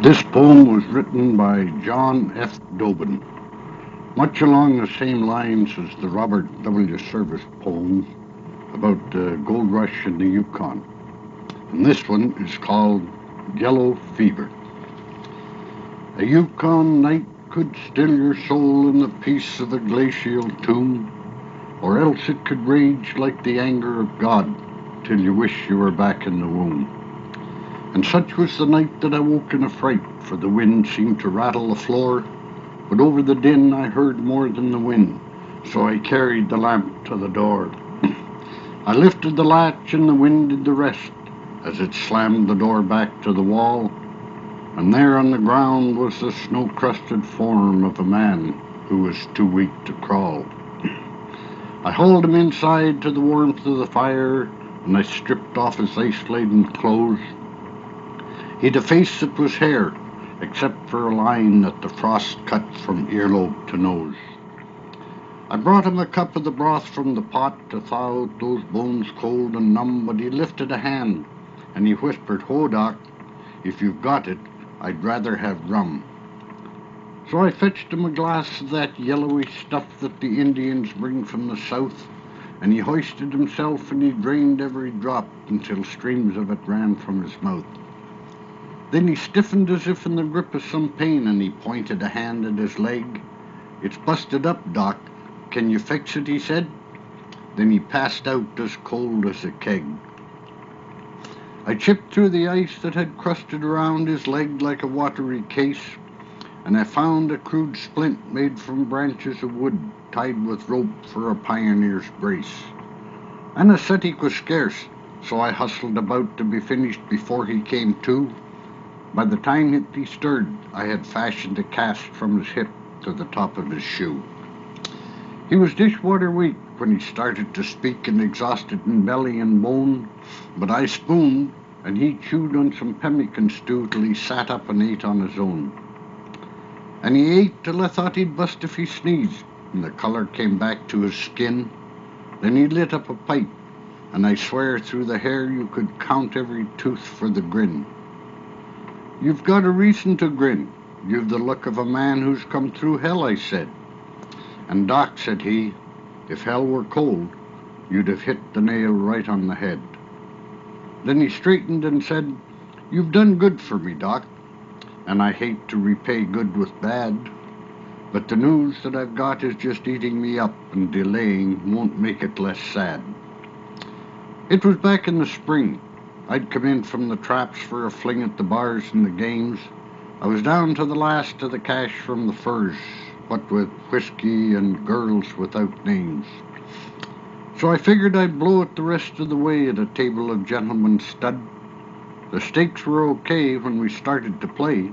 This poem was written by John F. Dobbin, much along the same lines as the Robert W. Service poem about the gold rush in the Yukon. And this one is called Yellow Fever. A Yukon night could still your soul in the peace of a glacial tomb, or else it could rage like the anger of God till you wish you were back in the womb. And such was the night that I woke in a fright, for the wind seemed to rattle the floor, but over the din I heard more than the wind, so I carried the lamp to the door. I lifted the latch and the wind did the rest, as it slammed the door back to the wall, and there on the ground was the snow-crusted form of a man who was too weak to crawl. I hauled him inside to the warmth of the fire, and I stripped off his ice-laden clothes. He'd a face that was hair, except for a line that the frost cut from earlobe to nose. I brought him a cup of the broth from the pot to thaw out those bones cold and numb, but he lifted a hand, and he whispered, "Ho, Doc, if you've got it, I'd rather have rum." So I fetched him a glass of that yellowy stuff that the Indians bring from the south, and he hoisted himself and he drained every drop until streams of it ran from his mouth. Then he stiffened as if in the grip of some pain, and he pointed a hand at his leg. "It's busted up, Doc. Can you fix it?" he said. Then he passed out as cold as a keg. I chipped through the ice that had crusted around his leg like a watery case, and I found a crude splint made from branches of wood tied with rope for a pioneer's brace. Anesthetic was scarce, so I hustled about to be finished before he came to. By the time he stirred, I had fashioned a cast from his hip to the top of his shoe. He was dishwater weak when he started to speak and exhausted in belly and bone, but I spooned, and he chewed on some pemmican stew till he sat up and ate on his own. And he ate till I thought he'd bust if he sneezed, and the colour came back to his skin. Then he lit up a pipe, and I swear through the hair you could count every tooth for the grin. "You've got a reason to grin. You've the look of a man who's come through hell," I said. "And Doc," said he, "if hell were cold, you'd have hit the nail right on the head." Then he straightened and said, "You've done good for me, Doc, and I hate to repay good with bad, but the news that I've got is just eating me up, and delaying won't make it less sad." It was back in the spring. I'd come in from the traps for a fling at the bars and the games. I was down to the last of the cash from the furs, what with whiskey and girls without names. So I figured I'd blow it the rest of the way at a table of gentlemen's stud. The stakes were okay when we started to play,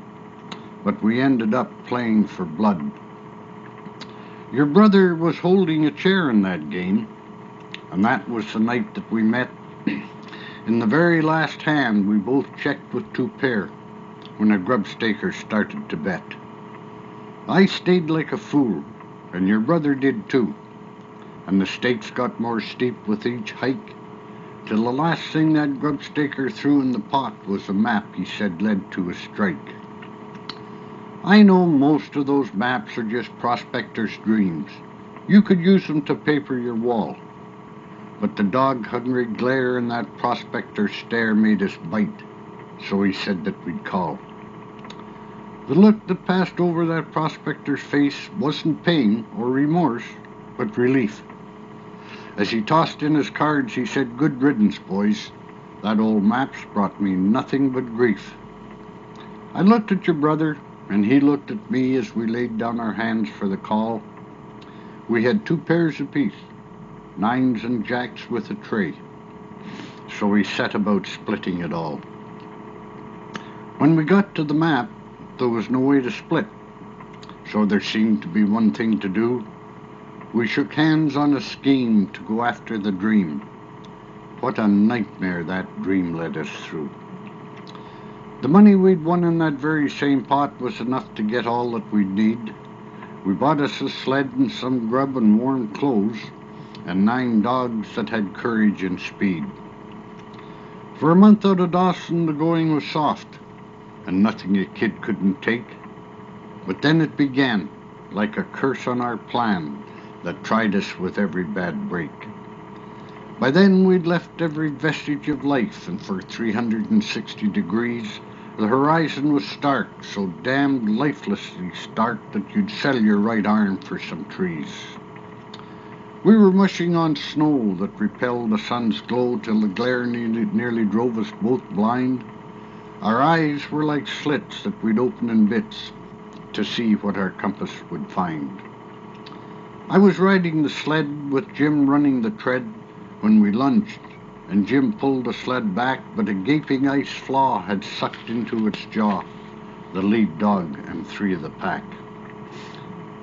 but we ended up playing for blood. Your brother was holding a chair in that game, and that was the night that we met. In the very last hand, we both checked with 2 pair when a grubstaker started to bet. I stayed like a fool, and your brother did too, and the stakes got more steep with each hike, till the last thing that grubstaker threw in the pot was a map he said led to a strike. I know most of those maps are just prospectors' dreams. You could use them to paper your wall. But the dog-hungry glare in that prospector's stare made us bite, so he said that we'd call. The look that passed over that prospector's face wasn't pain or remorse, but relief. As he tossed in his cards, he said, "Good riddance, boys. That old map's brought me nothing but grief." I looked at your brother, and he looked at me as we laid down our hands for the call. We had 2 pairs apiece, 9s and jacks with a tray, so we set about splitting it all. When we got to the map, there was no way to split, so there seemed to be one thing to do. We shook hands on a scheme to go after the dream. What a nightmare that dream led us through. The money we'd won in that very same pot was enough to get all that we'd need. We bought us a sled and some grub and warm clothes, and 9 dogs that had courage and speed. For a month out of Dawson, the going was soft, and nothing a kid couldn't take. But then it began, like a curse on our plan that tried us with every bad break. By then we'd left every vestige of life, and for 360 degrees the horizon was stark, so damned lifelessly stark that you'd sell your right arm for some trees. We were mushing on snow that repelled the sun's glow till the glare nearly drove us both blind. Our eyes were like slits that we'd open in bits to see what our compass would find. I was riding the sled with Jim running the tread when we lunged, and Jim pulled the sled back, but a gaping ice flaw had sucked into its jaw the lead dog and 3 of the pack.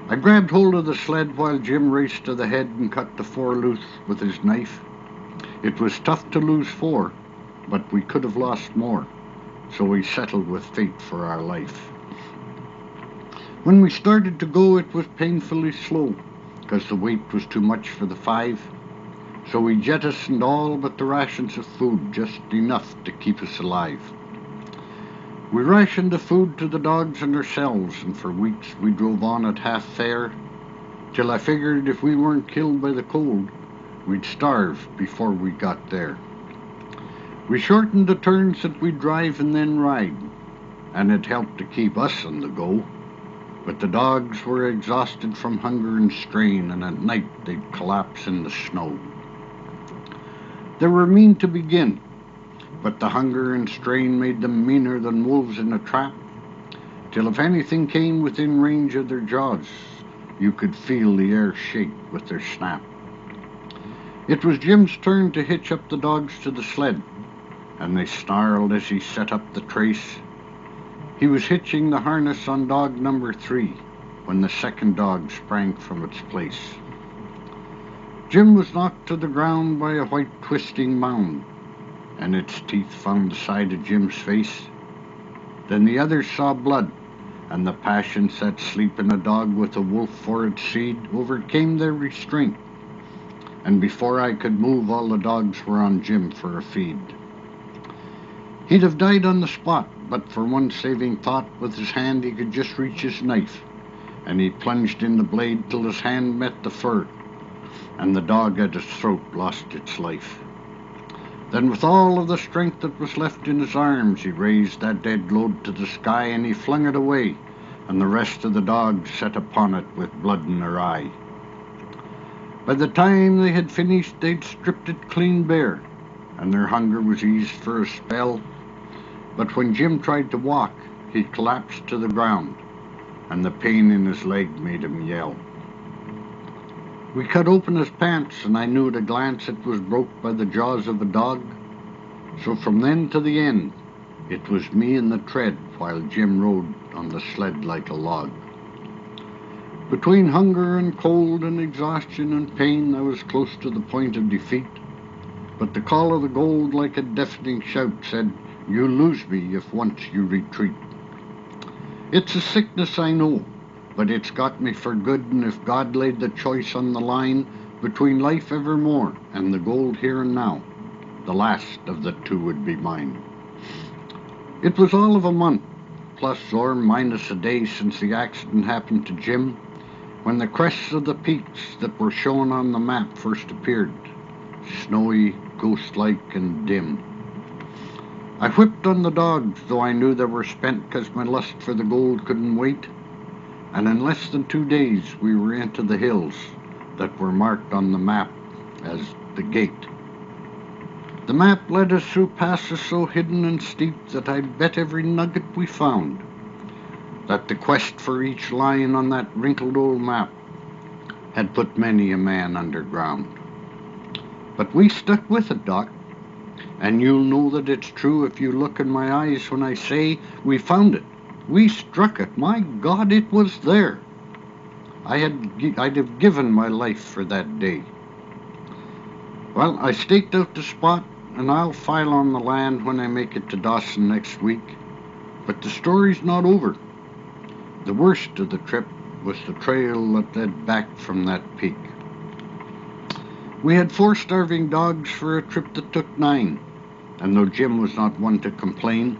I grabbed hold of the sled while Jim raced to the head and cut the 4 loose with his knife. It was tough to lose 4, but we could have lost more, so we settled with fate for our life. When we started to go, it was painfully slow, because the weight was too much for the 5, so we jettisoned all but the rations of food, just enough to keep us alive. We rationed the food to the dogs and ourselves, and for weeks we drove on at half fare, till I figured if we weren't killed by the cold, we'd starve before we got there. We shortened the turns that we'd drive and then ride, and it helped to keep us on the go. But the dogs were exhausted from hunger and strain, and at night they'd collapse in the snow. They were mean to begin, but the hunger and strain made them meaner than wolves in a trap, till if anything came within range of their jaws, you could feel the air shake with their snap. It was Jim's turn to hitch up the dogs to the sled, and they snarled as he set up the trace. He was hitching the harness on dog number 3 when the second dog sprang from its place. Jim was knocked to the ground by a white twisting mound, and its teeth found the side of Jim's face. Then the others saw blood, and the passions that sleep in a dog with a wolf for its seed overcame their restraint, and before I could move, all the dogs were on Jim for a feed. He'd have died on the spot, but for one saving thought, with his hand he could just reach his knife, and he plunged in the blade till his hand met the fur, and the dog at his throat lost its life. Then with all of the strength that was left in his arms, he raised that dead load to the sky, and he flung it away, and the rest of the dogs set upon it with blood in their eye. By the time they had finished, they'd stripped it clean bare, and their hunger was eased for a spell. But when Jim tried to walk, he collapsed to the ground, and the pain in his leg made him yell. We cut open his pants, and I knew at a glance it was broke by the jaws of a dog. So from then to the end, it was me in the tread, while Jim rode on the sled like a log. Between hunger and cold and exhaustion and pain, I was close to the point of defeat. But the call of the gold, like a deafening shout, said, "You lose me if once you retreat." It's a sickness, I know, but it's got me for good, and if God laid the choice on the line between life evermore and the gold here and now, the last of the 2 would be mine. It was all of a month, plus or minus a day, since the accident happened to Jim, when the crests of the peaks that were shown on the map first appeared, snowy, ghost-like, and dim. I whipped on the dogs, though I knew they were spent, 'cause my lust for the gold couldn't wait, and in less than 2 days we were into the hills that were marked on the map as the Gate. The map led us through passes so hidden and steep that I'd bet every nugget we found that the quest for each line on that wrinkled old map had put many a man underground. But we stuck with it, Doc, and you'll know that it's true if you look in my eyes when I say we found it. We struck it. My God, it was there. I'd have given my life for that day. Well, I staked out the spot, and I'll file on the land when I make it to Dawson next week. But the story's not over. The worst of the trip was the trail that led back from that peak. We had 4 starving dogs for a trip that took 9, and though Jim was not one to complain,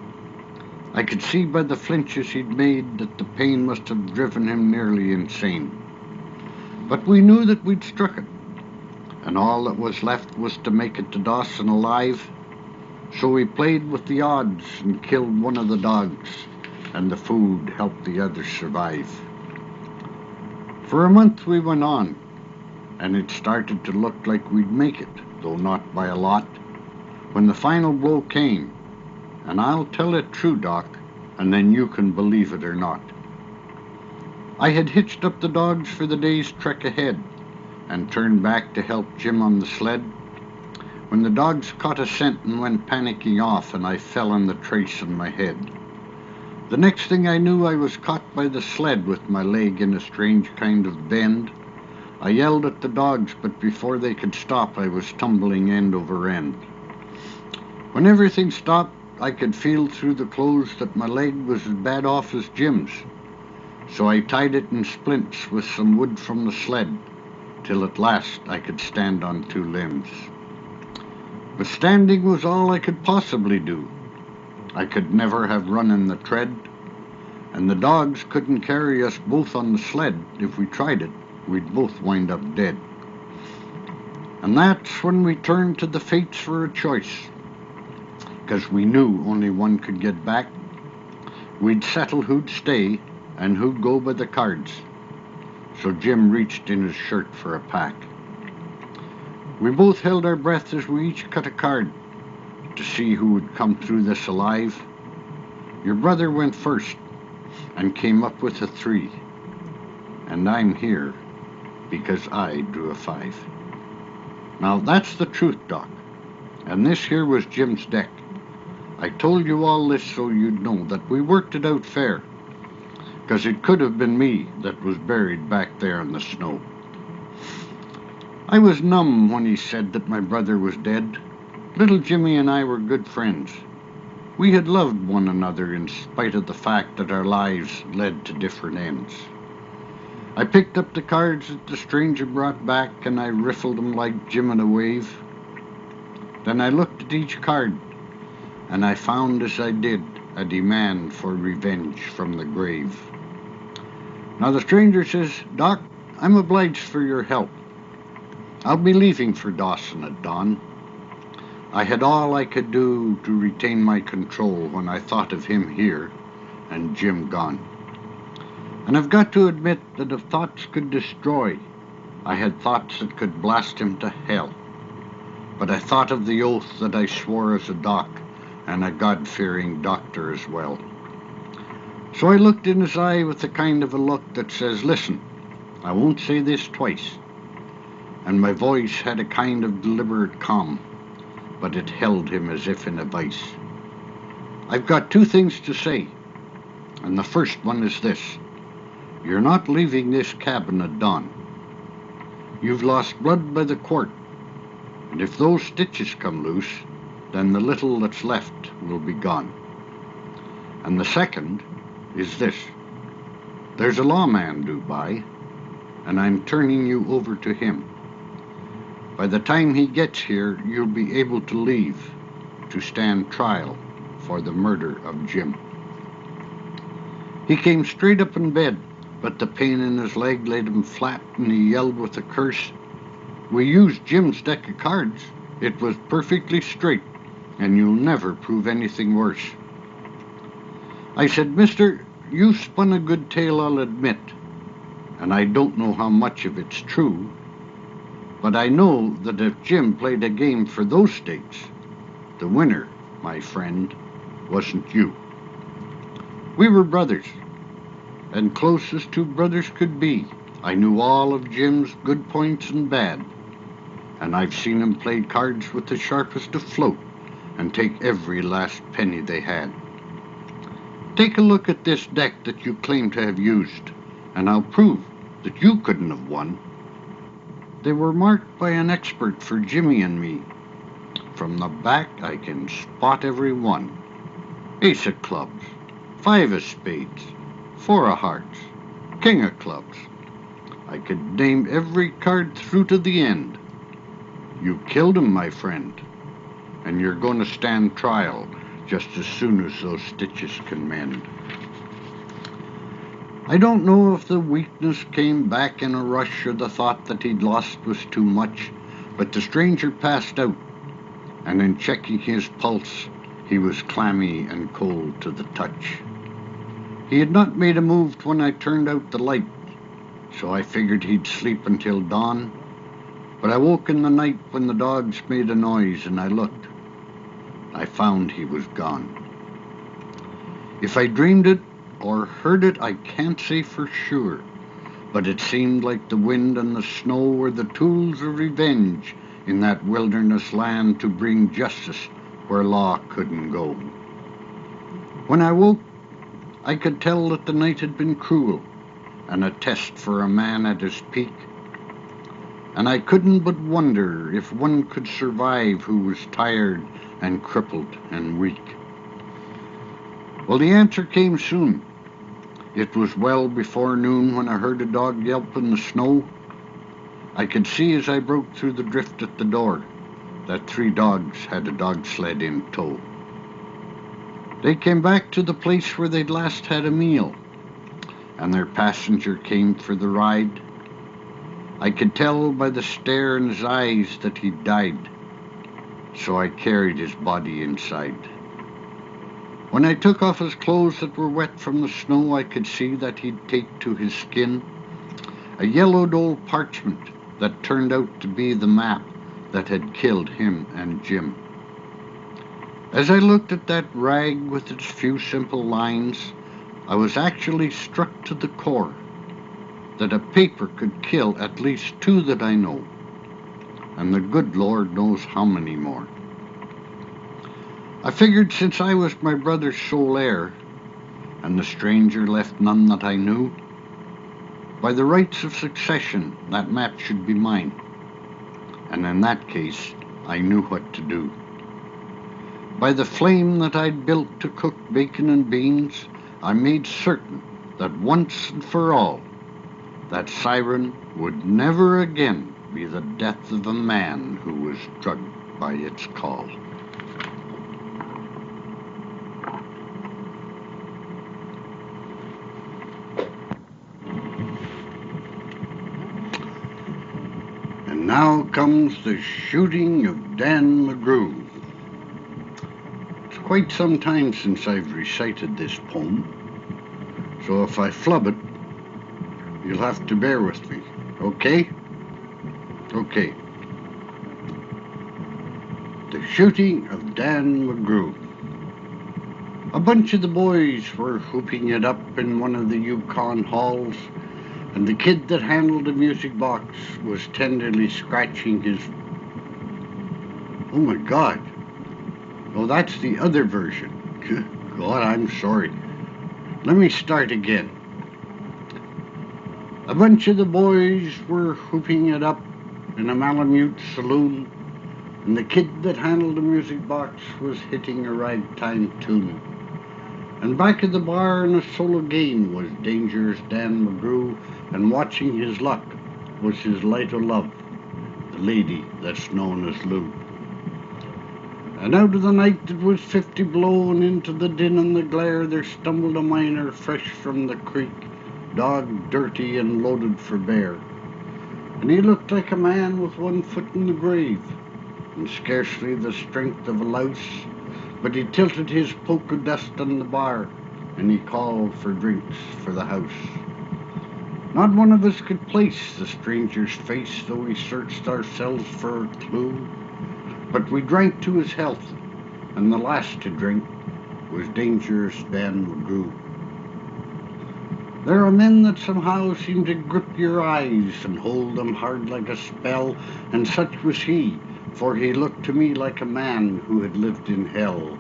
I could see by the flinches he'd made that the pain must have driven him nearly insane. But we knew that we'd struck it, and all that was left was to make it to Dawson alive. So we played with the odds and killed one of the dogs, and the food helped the others survive. For a month we went on, and it started to look like we'd make it, though not by a lot, when the final blow came. And I'll tell it true, Doc, and then you can believe it or not. I had hitched up the dogs for the day's trek ahead and turned back to help Jim on the sled when the dogs caught a scent and went panicking off, and I fell on the trace on my head. The next thing I knew, I was caught by the sled with my leg in a strange kind of bend. I yelled at the dogs, but before they could stop, I was tumbling end over end. When everything stopped, I could feel through the clothes that my leg was as bad off as Jim's. So I tied it in splints with some wood from the sled, till at last I could stand on two limbs. But standing was all I could possibly do. I could never have run in the tread, and the dogs couldn't carry us both on the sled. If we tried it, we'd both wind up dead. And that's when we turned to the fates for a choice, because we knew only one could get back. We'd settle who'd stay and who'd go by the cards. So Jim reached in his shirt for a pack. We both held our breath as we each cut a card to see who would come through this alive. Your brother went first and came up with a 3. And I'm here because I drew a 5. Now that's the truth, Doc. And this here was Jim's deck. I told you all this so you'd know that we worked it out fair, because it could have been me that was buried back there in the snow. I was numb when he said that my brother was dead. Little Jimmy and I were good friends. We had loved one another in spite of the fact that our lives led to different ends. I picked up the cards that the stranger brought back, and I riffled them like Jim in a wave. Then I looked at each card, and I found as I did a demand for revenge from the grave. Now the stranger says, Doc, I'm obliged for your help. I'll be leaving for Dawson at dawn. I had all I could do to retain my control when I thought of him here and Jim gone. And I've got to admit that if thoughts could destroy, I had thoughts that could blast him to hell. But I thought of the oath that I swore as a doc, and a God-fearing doctor as well. So I looked in his eye with the kind of a look that says, listen, I won't say this twice. And my voice had a kind of deliberate calm, but it held him as if in a vice. I've got 2 things to say, and the first one is this. You're not leaving this cabin at dawn. You've lost blood by the quart, and if those stitches come loose, then the little that's left will be gone. And the second is this. There's a lawman due by, and I'm turning you over to him. By the time he gets here, you'll be able to leave to stand trial for the murder of Jim. He came straight up in bed, but the pain in his leg laid him flat, and he yelled with a curse. We used Jim's deck of cards. It was perfectly straight, and you'll never prove anything worse. I said, Mister, you spun a good tale, I'll admit, and I don't know how much of it's true, but I know that if Jim played a game for those stakes, the winner, my friend, wasn't you. We were brothers, and close as 2 brothers could be. I knew all of Jim's good points and bad, and I've seen him play cards with the sharpest afloat and take every last penny they had. Take a look at this deck that you claim to have used, and I'll prove that you couldn't have won. They were marked by an expert for Jimmy and me. From the back, I can spot every one. Ace of clubs, 5 of spades, 4 of hearts, king of clubs. I could name every card through to the end. You killed him, my friend, and you're going to stand trial just as soon as those stitches can mend. I don't know if the weakness came back in a rush or the thought that he'd lost was too much, but the stranger passed out, and in checking his pulse, he was clammy and cold to the touch. He had not made a move when I turned out the light, so I figured he'd sleep until dawn, but I woke in the night when the dogs made a noise and I looked. I found he was gone. If I dreamed it or heard it, I can't say for sure, but it seemed like the wind and the snow were the tools of revenge in that wilderness land to bring justice where law couldn't go. When I woke, I could tell that the night had been cruel and a test for a man at his peak, and I couldn't but wonder if one could survive who was tired and crippled and weak. Well, the answer came soon. It was well before noon when I heard a dog yelp in the snow. I could see as I broke through the drift at the door that 3 dogs had a dog sled in tow. They came back to the place where they'd last had a meal, and their passenger came for the ride. I could tell by the stare in his eyes that he'd died, so I carried his body inside. When I took off his clothes that were wet from the snow, I could see that he'd taped to his skin a yellowed old parchment that turned out to be the map that had killed him and Jim. As I looked at that rag with its few simple lines, I was actually struck to the core that a paper could kill at least 2 that I know, and the good Lord knows how many more. I figured since I was my brother's sole heir, and the stranger left none that I knew, by the rights of succession that map should be mine, and in that case I knew what to do. By the flame that I'd built to cook bacon and beans, I made certain that once and for all, that siren would never again be the death of a man who was drugged by its call. And now comes the shooting of Dan McGrew. It's quite some time since I've recited this poem, so if I flub it, you'll have to bear with me, okay? Okay. The shooting of Dan McGrew. A bunch of the boys were whooping it up in one of the Yukon halls, and the kid that handled the music box was tenderly scratching his... Oh my God. Oh, that's the other version. God, I'm sorry. Let me start again. A bunch of the boys were whooping it up in a Malamute saloon, and the kid that handled the music box was hitting a ragtime tune. And back at the bar in a solo game was Dangerous Dan McGrew, and watching his luck was his light o' love, the lady that's known as Lou. And out of the night it was 50 below, and into the din and the glare there stumbled a miner fresh from the creek, dog dirty and loaded for bear. And he looked like a man with 1 foot in the grave, and scarcely the strength of a louse, but he tilted his poke of dust on the bar, and he called for drinks for the house. Not one of us could place the stranger's face, though we searched ourselves for a clue, but we drank to his health, and the last to drink was Dangerous Dan McGrew. There are men that somehow seem to grip your eyes and hold them hard like a spell, and such was he, for he looked to me like a man who had lived in hell,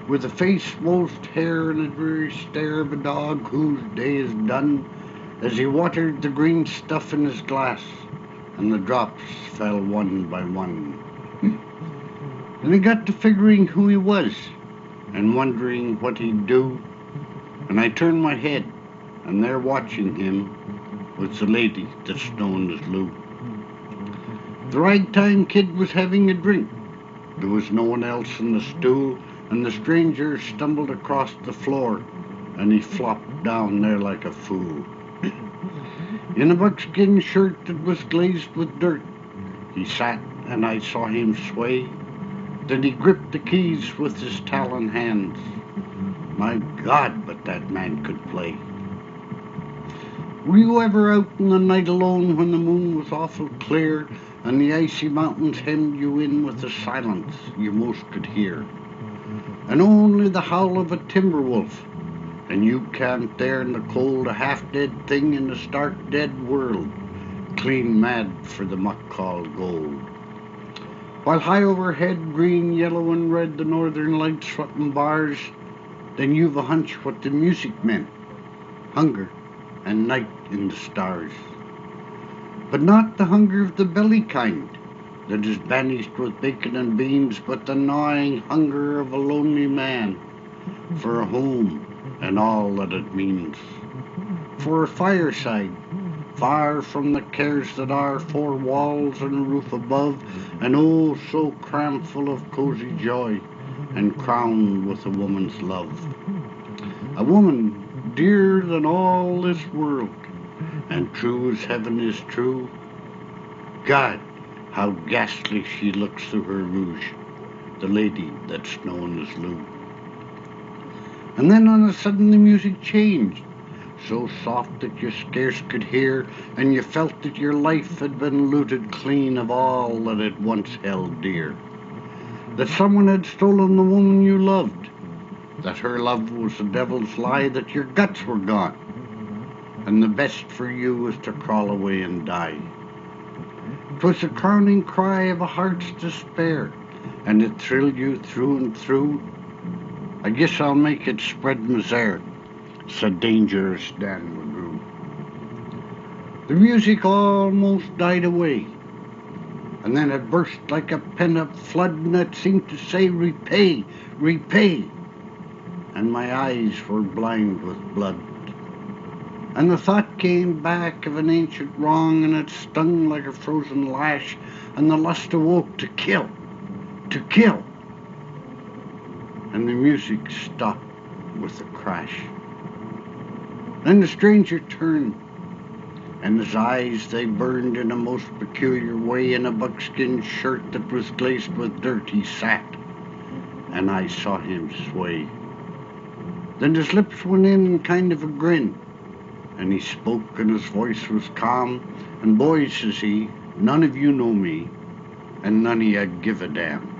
with a face most hair and a dreary stare of a dog whose day is done, as he watered the green stuff in his glass, and the drops fell one by one. And I got to figuring who he was, and wondering what he'd do, and I turned my head, and there watching him was the lady that's known as Lou. The ragtime kid was having a drink. There was no one else in the stool, and the stranger stumbled across the floor, and he flopped down there like a fool. In a buckskin shirt that was glazed with dirt, he sat, and I saw him sway. Then he gripped the keys with his talon hands. My God, but that man could play. Were you ever out in the night alone when the moon was awful clear, and the icy mountains hemmed you in with the silence you most could hear, and only the howl of a timber wolf, and you camped there in the cold, a half-dead thing in the stark dead world, clean mad for the muck called gold? While high overhead, green, yellow, and red, the northern lights swept bars, then you've a hunch what the music meant, hunger and night in the stars. But not the hunger of the belly kind, that is banished with bacon and beans, but the gnawing hunger of a lonely man, for a home and all that it means, for a fireside, far from the cares that are, four walls and a roof above, and oh, so crammed full of cozy joy, and crowned with a woman's love. A woman dearer than all this world, and true as heaven is true. God, how ghastly she looks through her rouge, the lady that's known as Lou. And then on a sudden the music changed, so soft that you scarce could hear, and you felt that your life had been looted clean of all that it once held dear. That someone had stolen the woman you loved, that her love was the devil's lie, that your guts were gone, and the best for you was to crawl away and die. 'Twas the crowning cry of a heart's despair, and it thrilled you through and through. I guess I'll make it spread misere, said Dangerous Dan McGrew. The music almost died away, and then it burst like a pent-up flood, and it seemed to say, repay, repay, and my eyes were blind with blood. And the thought came back of an ancient wrong, and it stung like a frozen lash, and the lust awoke to kill, to kill. And the music stopped with a crash. Then the stranger turned, and his eyes, they burned in a most peculiar way. In a buckskin shirt that was glazed with dirt he sat, and I saw him sway. Then his lips went in kind of a grin, and he spoke, and his voice was calm. And boys, says he, none of you know me, and none of you give a damn.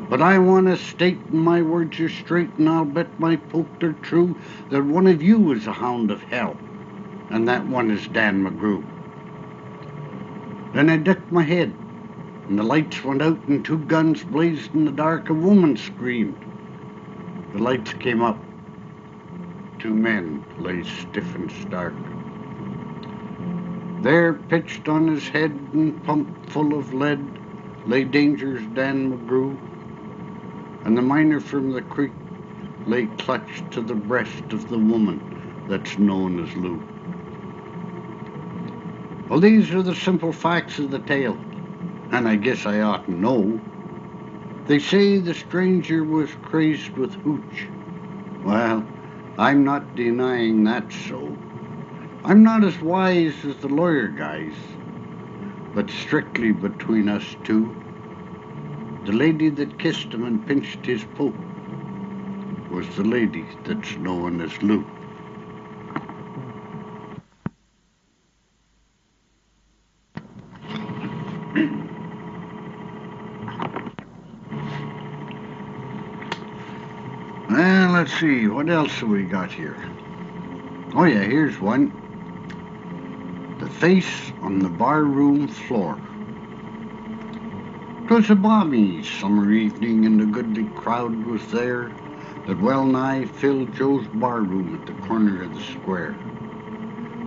But I want to state, and my words are straight, and I'll bet my poke they're true, that one of you is a hound of hell, and that one is Dan McGrew. Then I ducked my head, and the lights went out, and two guns blazed in the dark. A woman screamed. The lights came up. Two men lay stiff and stark. There, pitched on his head and pumped full of lead, lay Dangerous Dan McGrew, and the miner from the creek lay clutched to the breast of the woman that's known as Lou. Well, these are the simple facts of the tale, and I guess I ought to know. They say the stranger was crazed with hooch. Well, I'm not denying that's so. I'm not as wise as the lawyer guys, but strictly between us two, the lady that kissed him and pinched his poke was the lady that's known as Lou. Well, let's see, what else have we got here? Oh yeah, here's one. The face on the barroom floor. 'Twas a balmy summer evening, and a goodly crowd was there that well nigh filled Joe's barroom at the corner of the square.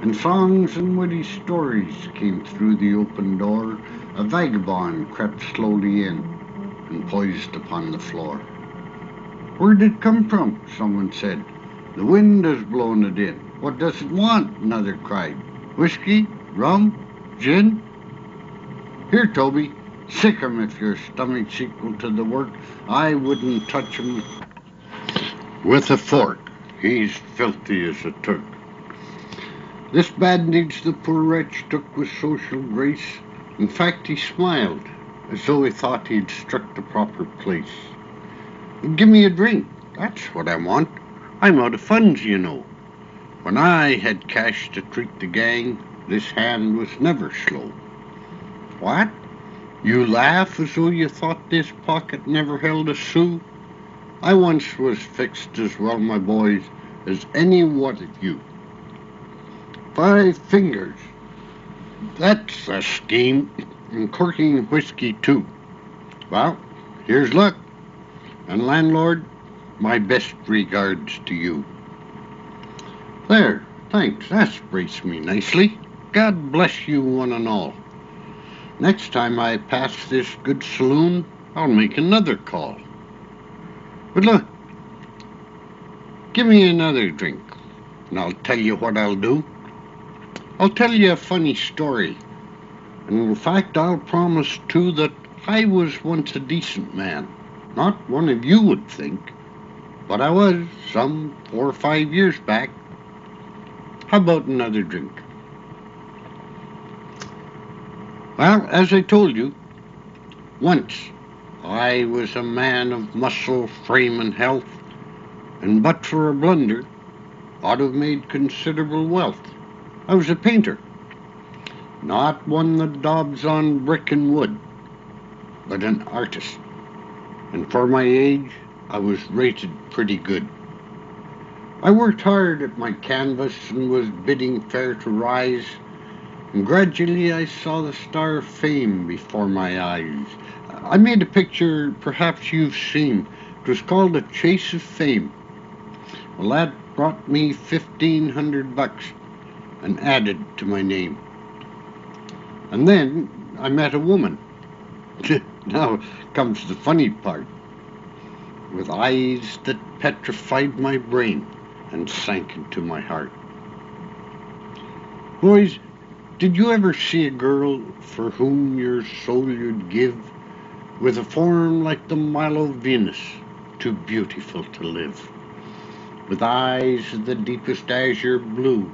And songs and witty stories came through the open door. A vagabond crept slowly in and poised upon the floor. Where did it come from? Someone said. The wind has blown it in. What does it want? Another cried. Whiskey? Rum? Gin? Here, Toby, Sick 'em if your stomach's equal to the work. I wouldn't touch him with a fork. He's filthy as a Turk. This bandage the poor wretch took with social grace. In fact, he smiled, as though he thought he'd struck the proper place. Give me a drink, that's what I want. I'm out of funds, you know. When I had cash to treat the gang, this hand was never slow. What? You laugh as though you thought this pocket never held a sou? I once was fixed as well, my boys, as any one of you. 5 fingers. That's a scheme, and corking whiskey too. Well, here's luck. And landlord, my best regards to you. There, thanks, that's braced me nicely. God bless you one and all. Next time I pass this good saloon, I'll make another call. But look, give me another drink, and I'll tell you what I'll do. I'll tell you a funny story, and in fact I'll promise too that I was once a decent man. Not one of you would think, but I was some 4 or 5 years back. How about another drink? Well, as I told you, once I was a man of muscle, frame, and health, and but for a blunder, ought to have made considerable wealth. I was a painter, not one that daubs on brick and wood, but an artist. And for my age, I was rated pretty good. I worked hard at my canvas and was bidding fair to rise, and gradually I saw the star of fame before my eyes. I made a picture perhaps you've seen. It was called A Chase of Fame. Well, that brought me $1,500 and added to my name. And then I met a woman. Now comes the funny part. With eyes that petrified my brain and sank into my heart. Boys, did you ever see a girl for whom your soul you'd give, with a form like the Milo Venus, too beautiful to live, with eyes of the deepest azure blue,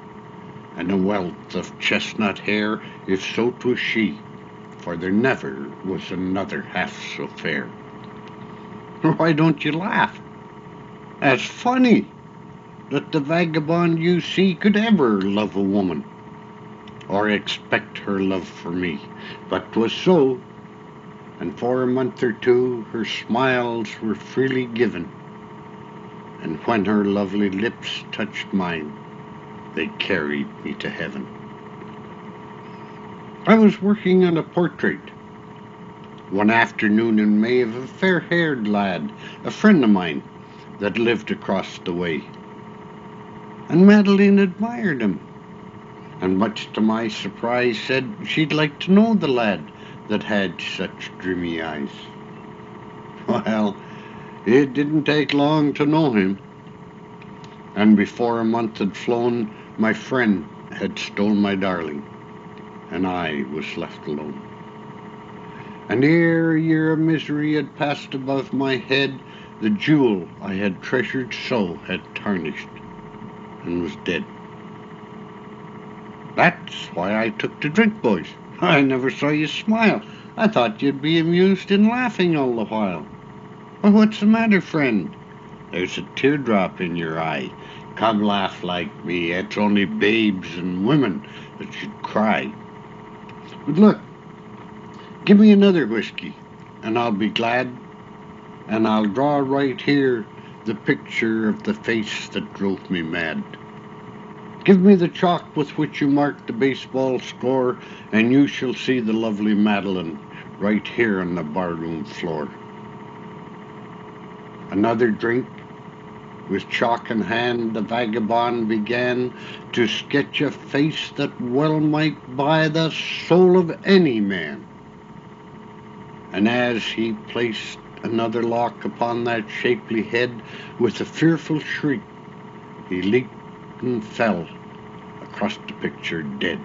and a wealth of chestnut hair, if so 'twas she, for there never was another half so fair? Why don't you laugh? That's funny that the vagabond you see could ever love a woman, or expect her love for me. But 'twas so, and for a month or two her smiles were freely given, and when her lovely lips touched mine, they carried me to heaven. I was working on a portrait one afternoon in May of a fair-haired lad, a friend of mine, that lived across the way. And Madeline admired him, and much to my surprise said she'd like to know the lad that had such dreamy eyes. Well, it didn't take long to know him, and before a month had flown, my friend had stolen my darling, and I was left alone. And ere a year of misery had passed above my head, the jewel I had treasured so had tarnished and was dead. That's why I took to drink, boys. I never saw you smile. I thought you'd be amused and laughing all the while. Well, what's the matter, friend? There's a teardrop in your eye. Come laugh like me. It's only babes and women that should cry. But look, give me another whiskey, and I'll be glad, and I'll draw right here the picture of the face that drove me mad. Give me the chalk with which you marked the baseball score, and you shall see the lovely Madeline right here on the barroom floor. Another drink. With chalk in hand, the vagabond began to sketch a face that well might buy the soul of any man. And as he placed another lock upon that shapely head, with a fearful shriek, he leaped and fell across the picture dead.